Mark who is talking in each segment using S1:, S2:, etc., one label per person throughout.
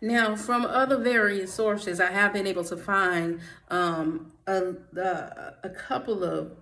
S1: Now, from other various sources, I have been able to find a couple of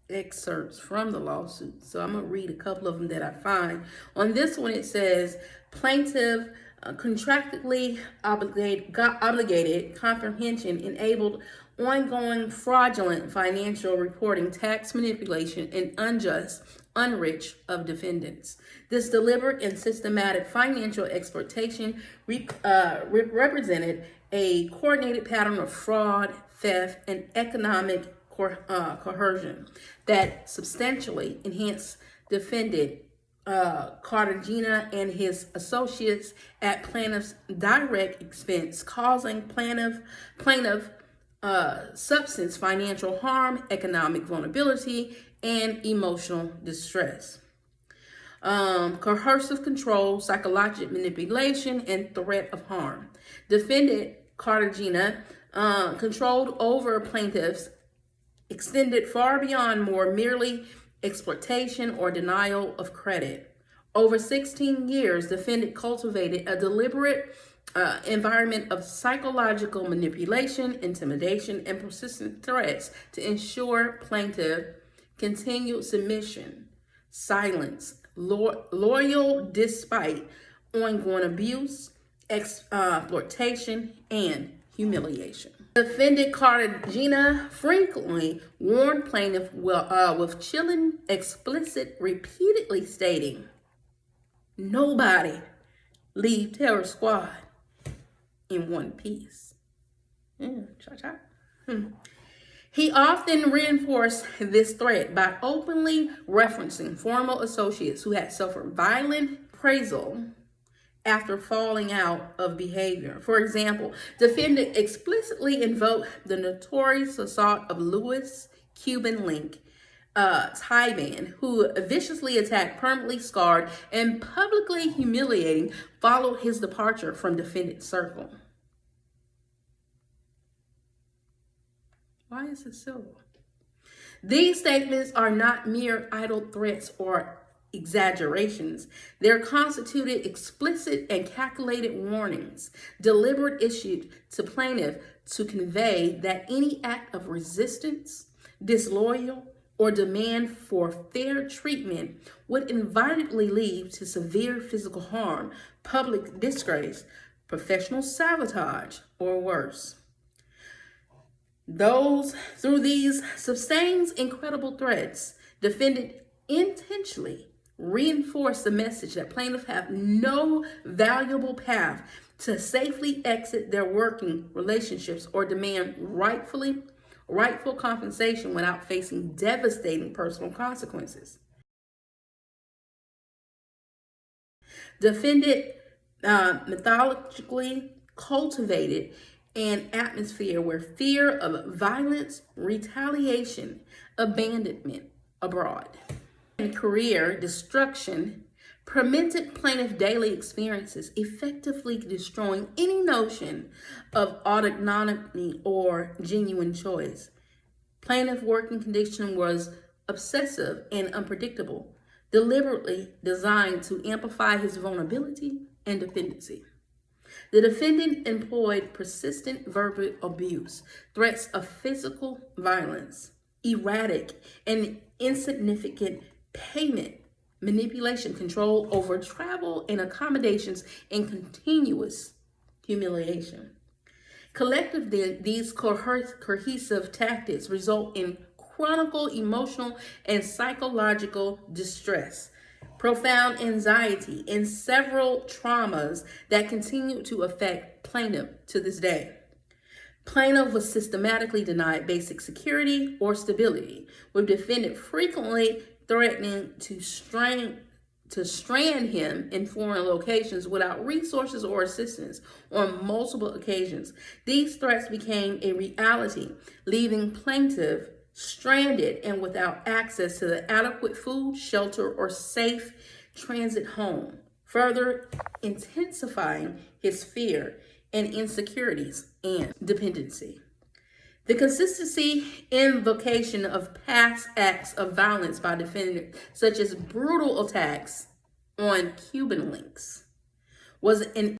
S1: excerpts from the lawsuit. So I'm going to read a couple of them that I find. On this one, it says plaintiff contractually obligated comprehension enabled ongoing fraudulent financial reporting, tax manipulation, and unjust enrich of defendants. This deliberate and systematic financial exploitation represented a coordinated pattern of fraud, theft, and economic coercion that substantially enhanced defendant Cartagena and his associates at plaintiff's direct expense, causing plaintiff substance financial harm, economic vulnerability, and emotional distress. Coercive control, psychological manipulation, and threat of harm. Defendant Cartagena controlled over plaintiffs extended far beyond more merely exploitation or denial of credit. Over 16 years, defendant cultivated a deliberate environment of psychological manipulation, intimidation, and persistent threats to ensure plaintiff continued submission, silence, loyal despite ongoing abuse, exploitation, and humiliation. Defendant Cartagena frequently warned plaintiff with chilling, explicit, repeatedly stating, "Nobody leave Terror Squad in one piece." He often reinforced this threat by openly referencing former associates who had suffered violent appraisal after falling out of behavior. For example, defendant explicitly invoked the notorious assault of Louis Cuban Link Tyban, who viciously attacked, permanently scarred, and publicly humiliating followed his departure from defendant's circle. Why is it so? These statements are not mere idle threats or exaggerations. They're constituted explicit and calculated warnings, deliberate issued to plaintiff to convey that any act of resistance, disloyal, or demand for fair treatment would inevitably lead to severe physical harm, public disgrace, professional sabotage, or worse. Through these sustained incredible threats, defendant intentionally reinforce the message that plaintiffs have no valuable path to safely exit their working relationships or demand rightful compensation without facing devastating personal consequences. Defendant methodically cultivated an atmosphere where fear of violence, retaliation, abandonment abroad, and career destruction permitted plaintiff daily experiences, effectively destroying any notion of autonomy or genuine choice. Plaintiff working condition was obsessive and unpredictable, deliberately designed to amplify his vulnerability and dependency. The defendant employed persistent verbal abuse, threats of physical violence, erratic and insignificant payment, manipulation, control over travel and accommodations, and continuous humiliation. Collectively, these cohesive tactics result in chronic emotional and psychological distress, profound anxiety, and several traumas that continue to affect plaintiff to this day. Plaintiff was systematically denied basic security or stability, with defendant frequently threatening to strand him in foreign locations without resources or assistance on multiple occasions. These threats became a reality, leaving plaintiff stranded and without access to the adequate food, shelter, or safe transit home, further intensifying his fear and insecurities and dependency. The consistency invocation of past acts of violence by defendants, such as brutal attacks on Cuban links, was an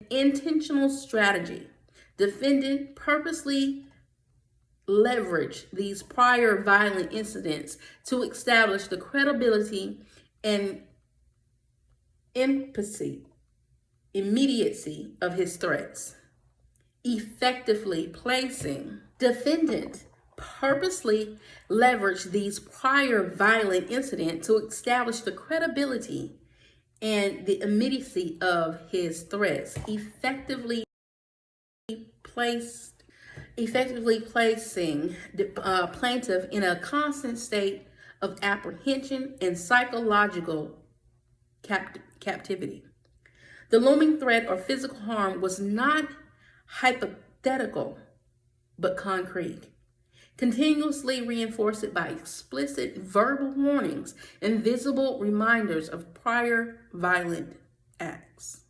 S1: intentional strategy. Defendant purposely leveraged these prior violent incidents to establish the credibility and immediacy of his threats. Effectively placing. Defendant purposely leveraged these prior violent incidents to establish the credibility and the immediacy of his threats. Effectively placing the plaintiff in a constant state of apprehension and psychological captivity. The looming threat or physical harm was not hypothetical, but concrete. Continuously reinforce it by explicit verbal warnings and visible reminders of prior violent acts.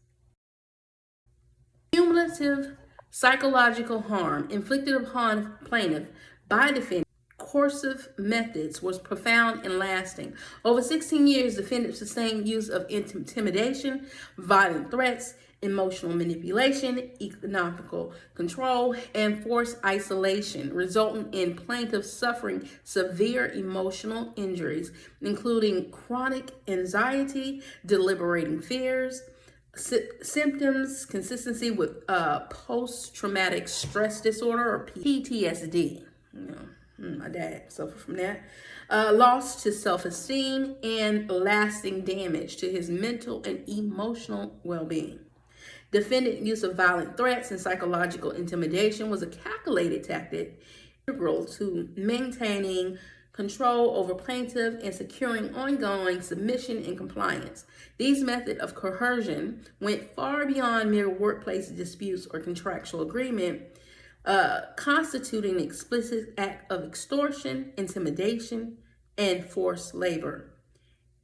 S1: Cumulative psychological harm inflicted upon plaintiff by defendant coercive methods was profound and lasting. Over 16 years, defendant sustained use of intimidation, violent threats, emotional manipulation, economical control, and forced isolation, resulting in plaintiffs suffering severe emotional injuries, including chronic anxiety, deliberating fears, symptoms consistency with post-traumatic stress disorder or PTSD. My dad suffered from that. Loss to self-esteem and lasting damage to his mental and emotional well-being. Defendant use of violent threats and psychological intimidation was a calculated tactic integral to maintaining control over plaintiff and securing ongoing submission and compliance. These methods of coercion went far beyond mere workplace disputes or contractual agreement, constituting an explicit act of extortion, intimidation, and forced labor.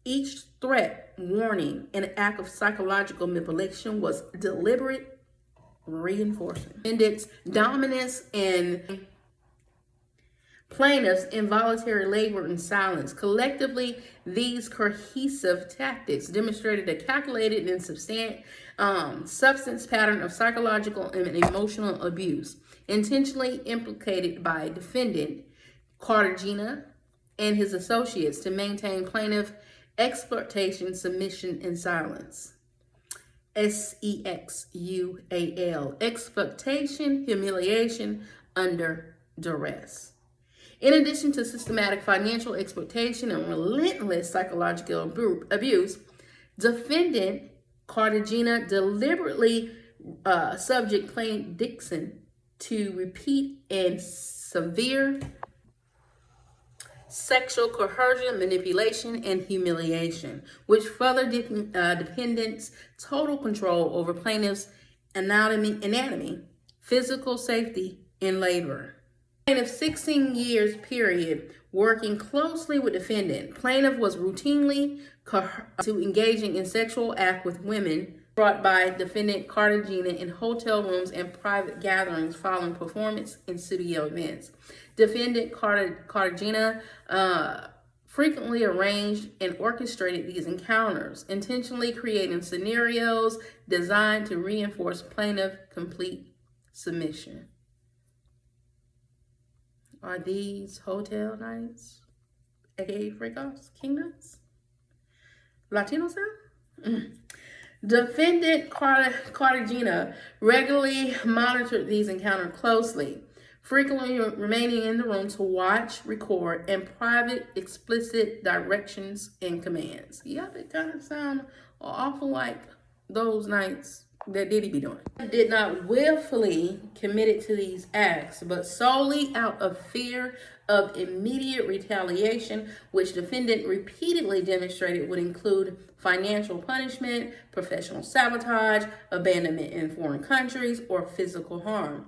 S1: Each threat, warning, and act of psychological manipulation was deliberate, reinforcing defendant's dominance and plaintiff's involuntary labor and silence. Collectively, these cohesive tactics demonstrated a calculated and substance pattern of psychological and emotional abuse, intentionally implicated by defendant Cartagena and his associates to maintain plaintiff exploitation, submission, and silence. SEXUAL, exploitation, humiliation under duress. In addition to systematic financial exploitation and relentless psychological abuse, defendant Cartagena deliberately subject plaintiff Dixon to repeat and severe sexual coercion, manipulation, and humiliation, which further defendant's total control over plaintiff's anatomy, physical safety, and labor. Plaintiff 16 years period working closely with defendant. Plaintiff was routinely to engaging in sexual act with women brought by defendant Cartagena in hotel rooms and private gatherings following performance and studio events. Defendant Cartagena frequently arranged and orchestrated these encounters, intentionally creating scenarios designed to reinforce plaintiff complete submission. Are these hotel nights, aka freak-offs, king nights? Latino style? Defendant Cartagena regularly monitored these encounters closely, frequently remaining in the room to watch, record, and private explicit directions and commands. Yep, it kind of sounds awful like those nights that Diddy be doing. Did not willfully committed to these acts, but solely out of fear of immediate retaliation, which defendant repeatedly demonstrated would include financial punishment, professional sabotage, abandonment in foreign countries, or physical harm.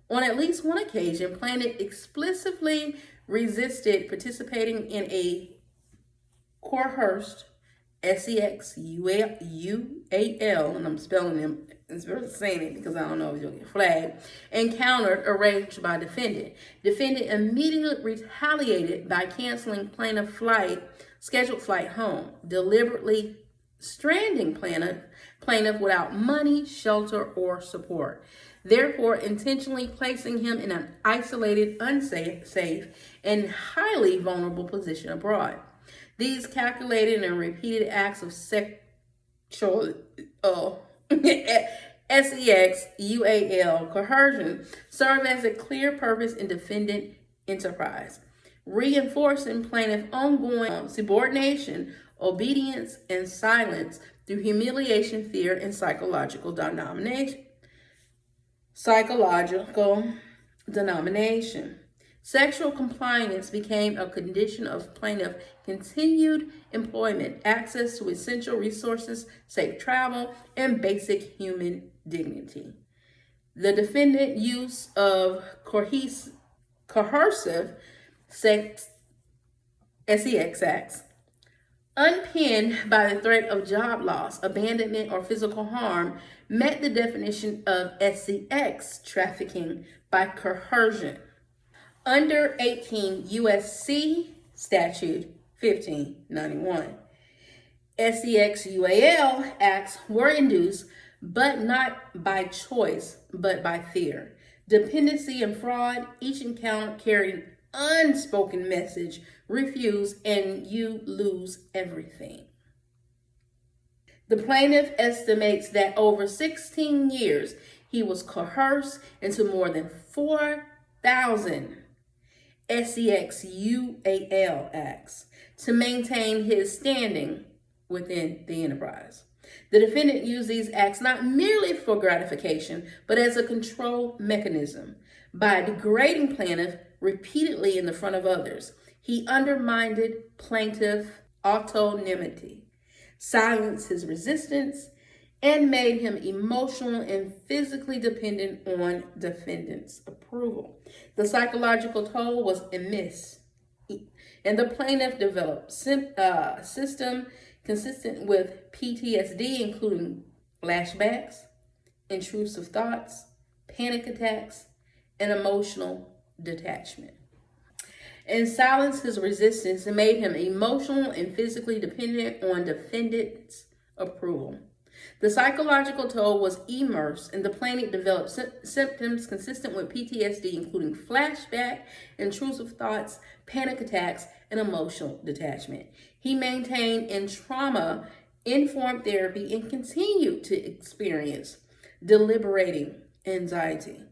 S1: On at least one occasion, plaintiff explicitly resisted participating in a coerced SEXUAL, and I'm spelling them, it's really saying it because I don't know if you'll get flagged, encountered arranged by defendant. Defendant immediately retaliated by canceling plaintiff's scheduled flight home, deliberately stranding plaintiff plaintiff without money, shelter, or support, therefore intentionally placing him in an isolated, unsafe, and highly vulnerable position abroad. These calculated and repeated acts of sexual sex, UAL, coercion serve as a clear purpose in defendant enterprise, reinforcing plaintiff ongoing subordination, obedience, and silence through humiliation, fear, and psychological denomination. Sexual compliance became a condition of plaintiff continued employment, access to essential resources, safe travel, and basic human dignity. The defendant use of coercive sex acts, unpinned by the threat of job loss, abandonment, or physical harm, met the definition of sex trafficking by coercion. Under 18 U.S.C. Statute 1591. SEX-UAL acts were induced, but not by choice, but by fear. Dependency and fraud, each encounter carried an unspoken message: refuse and you lose everything. The plaintiff estimates that over 16 years, he was coerced into more than 4,000 SEX-UAL acts to maintain his standing within the enterprise. The defendant used these acts not merely for gratification, but as a control mechanism. By degrading plaintiff repeatedly in the front of others, he undermined plaintiff autonomy, silenced his resistance, and made him emotional and physically dependent on defendant's approval. The psychological toll was immense, and the plaintiff developed system consistent with PTSD, including flashbacks, intrusive thoughts, panic attacks, and emotional detachment. And silenced his resistance and made him emotional and physically dependent on defendant's approval. The psychological toll was immersed, and the plaintiff developed symptoms consistent with PTSD, including flashback, intrusive thoughts, panic attacks, and emotional detachment. He maintained in trauma-informed therapy and continued to experience deliberating anxiety.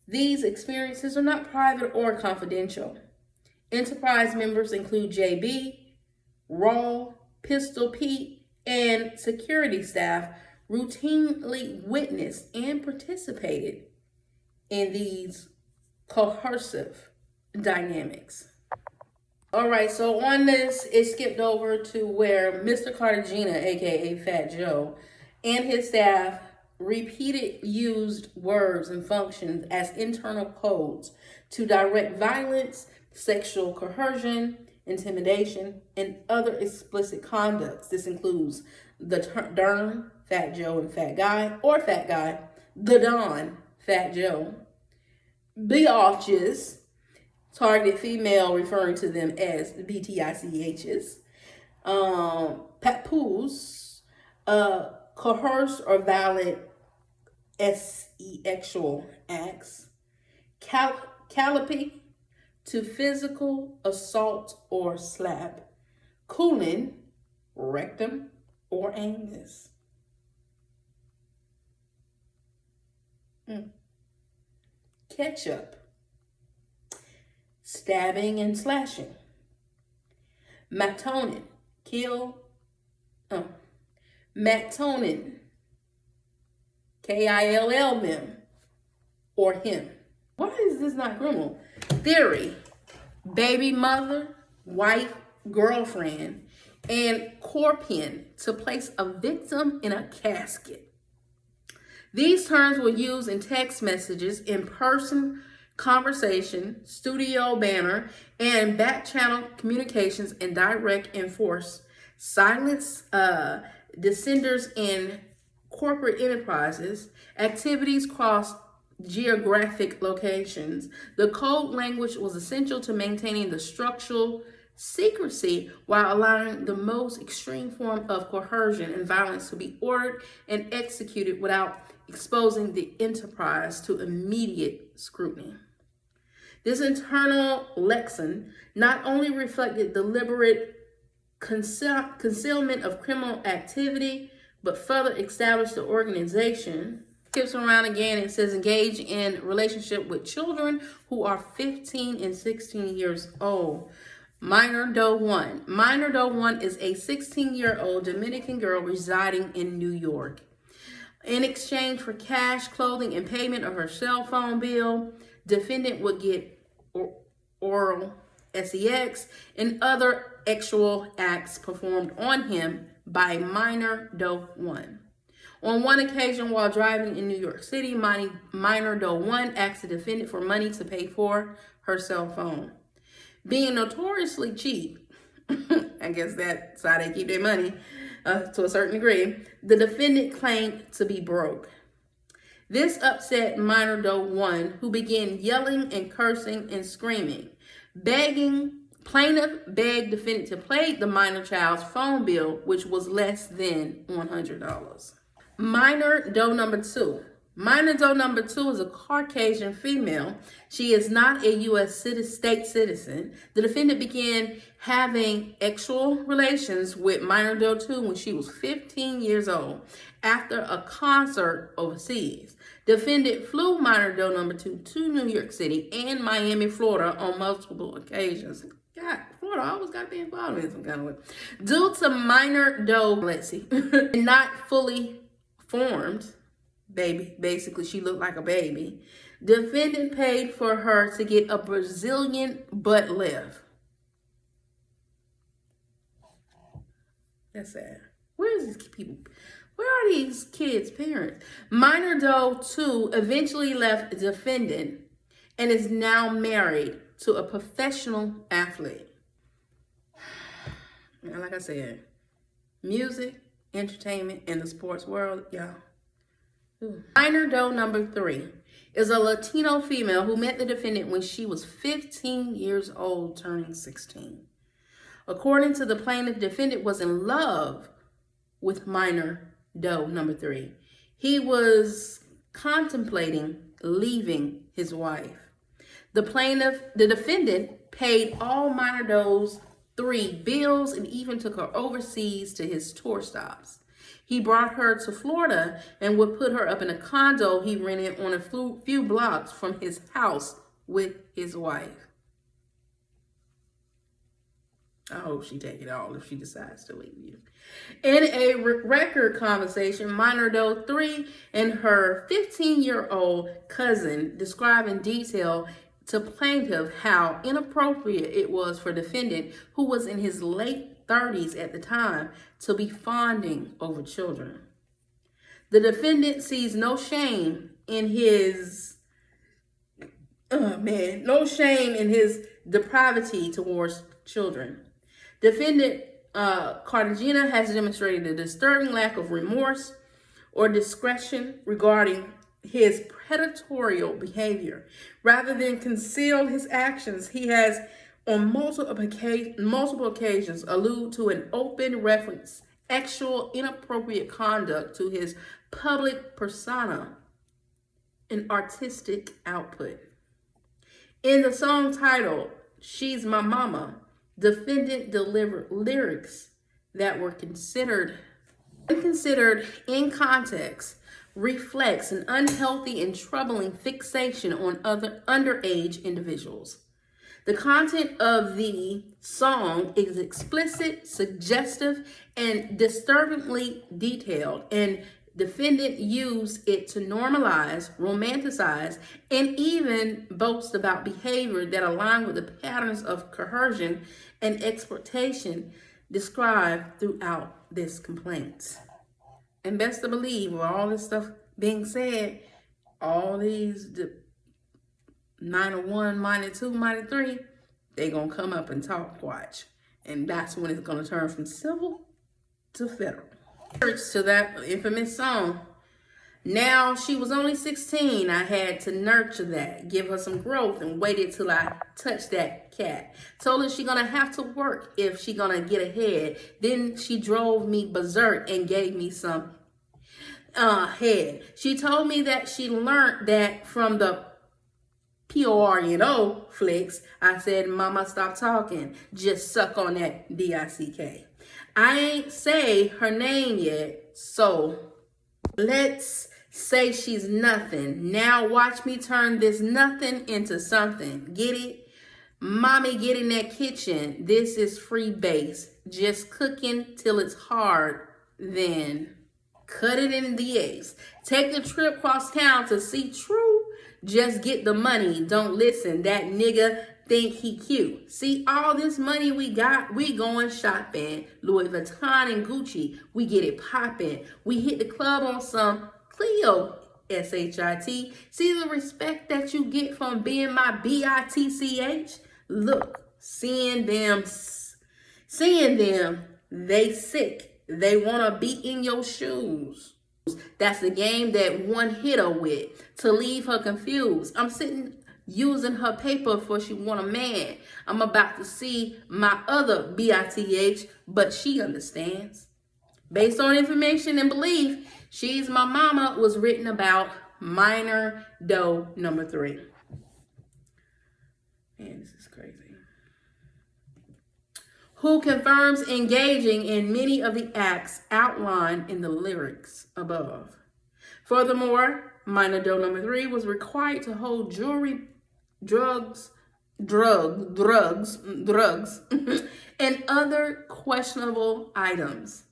S1: These experiences are not private or confidential. Enterprise members include JB, Raw, Pistol Pete, and security staff routinely witnessed and participated in these coercive dynamics. All right, so on this, it skipped over to where Mr. Cartagena, aka Fat Joe, and his staff repeated used words and functions as internal codes to direct violence, sexual coercion, intimidation, and other explicit conducts. This includes the Dern, Fat Joe and Fat Guy, or Fat Guy, the Don, Fat Joe, biatches, targeted female, referring to them as the BTICHs, papoose, coerced or violent sexual acts, calipy, to physical assault or slap, cooling, rectum, or anus. Ketchup, stabbing and slashing. Matonin, Matonin, KILL, or him. Why is this not criminal? Theory, baby mother, wife, girlfriend, and corpin, to place a victim in a casket. These terms were used in text messages, in-person conversation, studio banner, and back-channel communications, and direct enforce silence descenders in corporate enterprises, activities cross geographic locations. The code language was essential to maintaining the structural secrecy while allowing the most extreme form of coercion and violence to be ordered and executed without exposing the enterprise to immediate scrutiny. This internal lexicon not only reflected deliberate concealment of criminal activity, but further established the organization. Skips around again, it says engage in relationship with children who are 15 and 16 years old. Minor Doe 1. Minor Doe 1 is a 16-year-old Dominican girl residing in New York. In exchange for cash, clothing, and payment of her cell phone bill, defendant would get oral sex and other sexual acts performed on him by Minor Doe 1. On one occasion, while driving in New York City, Minor Doe 1 asked the defendant for money to pay for her cell phone. Being notoriously cheap, I guess that's how they keep their money to a certain degree, the defendant claimed to be broke. This upset Minor Doe 1, who began yelling and cursing and screaming. Plaintiff begged defendant to pay the minor child's phone bill, which was less than $100. Minor Doe number 2. Minor Doe number 2 is a Caucasian female. She is not a U.S. state citizen. The defendant began having sexual relations with Minor Doe 2 when she was 15 years old after a concert overseas. Defendant flew Minor Doe number 2 to New York City and Miami, Florida on multiple occasions. God, Florida always got to be involved in some kind of way. Due to Minor Doe, not fully formed baby, basically she looked like a baby, defendant paid for her to get a Brazilian butt lift. That's sad. Where is these people? Where are these kids' parents? Minor Doe 2 eventually left defendant and is now married to a professional athlete. And like I said, music, entertainment, and the sports world, y'all. Minor Doe number 3 is a Latino female who met the defendant when she was 15 years old, turning 16. According to the plaintiff, defendant was in love with Minor Doe number 3. He was contemplating leaving his wife. The defendant paid all Minor Doe's 3 bills and even took her overseas to his tour stops. He brought her to Florida and would put her up in a condo he rented on a few blocks from his house with his wife. I hope she take it all if she decides to leave you. In a record conversation, Minor Doe 3 and her 15-year-old cousin describe in detail to plaintiff how inappropriate it was for defendant, who was in his late 30s at the time, to be fawning over children. The defendant sees no shame in his depravity towards children. Defendant Cartagena has demonstrated a disturbing lack of remorse or discretion regarding his predatory behavior. Rather than conceal his actions, he has on multiple occasions allude to an open reference, actual inappropriate conduct to his public persona and artistic output. In the song titled She's My Mama, defendant delivered lyrics that were considered in context, reflects an unhealthy and troubling fixation on other underage individuals. The content of the song is explicit, suggestive, and disturbingly detailed, and defendant used it to normalize, romanticize, and even boast about behavior that align with the patterns of coercion and exploitation described throughout this complaint. And best to believe, with all this stuff being said, all these minor 1, minor 2, minor 3, they're going to come up and talk, watch. And that's when it's going to turn from civil to federal. To that infamous song, Now she was only 16. I had to nurture that, give her some growth, and waited till I touched that cat. Told her she gonna have to work if she gonna get ahead. Then she drove me berserk and gave me some head. She told me that she learned that from the PORNO flicks. I said, Mama, stop talking. Just suck on that DICK. I ain't say her name yet, so let's say she's nothing. Now watch me turn this nothing into something. Get it? Mommy, get in that kitchen. This is free base. Just cooking till it's hard, then cut it in the eggs. Take a trip across town to see True. Just get the money. Don't listen. That nigga think he cute. See all this money we got? We going shopping. Louis Vuitton and Gucci. We get it popping. We hit the club on some Cleo. SHIT. See the respect that you get from being my BITCH? Look, seeing them, they sick. They want to be in your shoes. That's the game that one hit her with to leave her confused. I'm sitting using her paper for she want a man. I'm about to see my other BITH, but she understands. Based on information and belief, She's My Mama was written about minor doe number 3. Man, this is crazy. Who confirms engaging in many of the acts outlined in the lyrics above. Furthermore, minor doe number 3 was required to hold jewelry, drugs, and other questionable items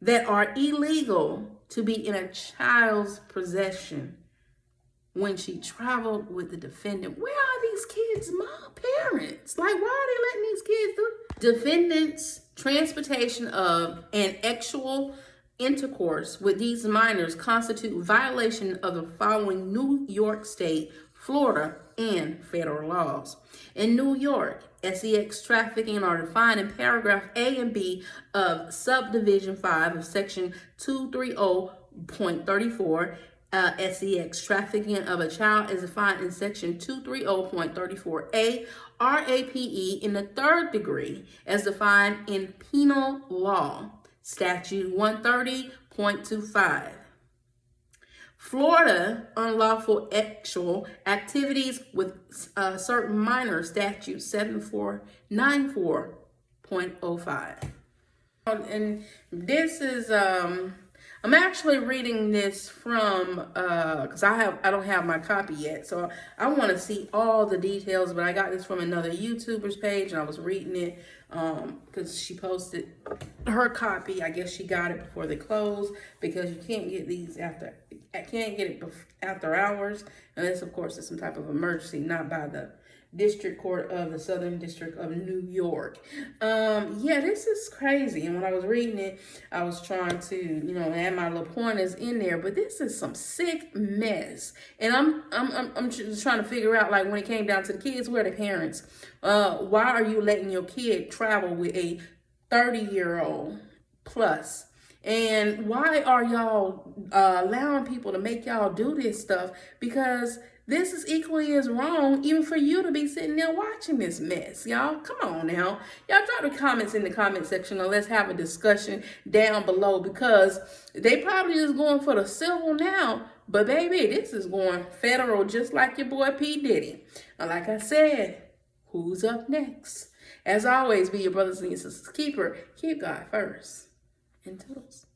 S1: that are illegal to be in a child's possession when she traveled with the defendant. Where are these kids' mom parents? Like, why are they letting these kids do? Defendant's transportation of and actual intercourse with these minors constitute violation of the following New York State, Florida, and federal laws. In New York, sex trafficking are defined in paragraph A and B of subdivision 5 of section 230.34. Sex trafficking of a child is defined in section 230.34a. RAPE in the 3rd degree as defined in penal law, statute 130.25. Florida unlawful sexual activities with certain minor, statute 7494.05. And this is I'm actually reading this from because I don't have my copy yet, so I want to see all the details, but I got this from another YouTuber's page and I was reading it because she posted her copy. I guess she got it before they close because you can't get these after hours unless of course it's some type of emergency, not by the District Court of the Southern District of New York. Yeah, this is crazy. And when I was reading it, I was trying to, add my little pointers in there. But this is some sick mess. And I'm just trying to figure out, like, when it came down to the kids, where are the parents? Why are you letting your kid travel with a 30-year-old plus? And why are y'all allowing people to make y'all do this stuff? Because this is equally as wrong, even for you to be sitting there watching this mess, y'all. Come on now. Y'all drop the comments in the comment section and let's have a discussion down below, because they probably is going for the civil now. But baby, this is going federal just like your boy P. Diddy. And like I said, who's up next? As always, be your brothers and your sisters keeper. Keep God first. And toodles.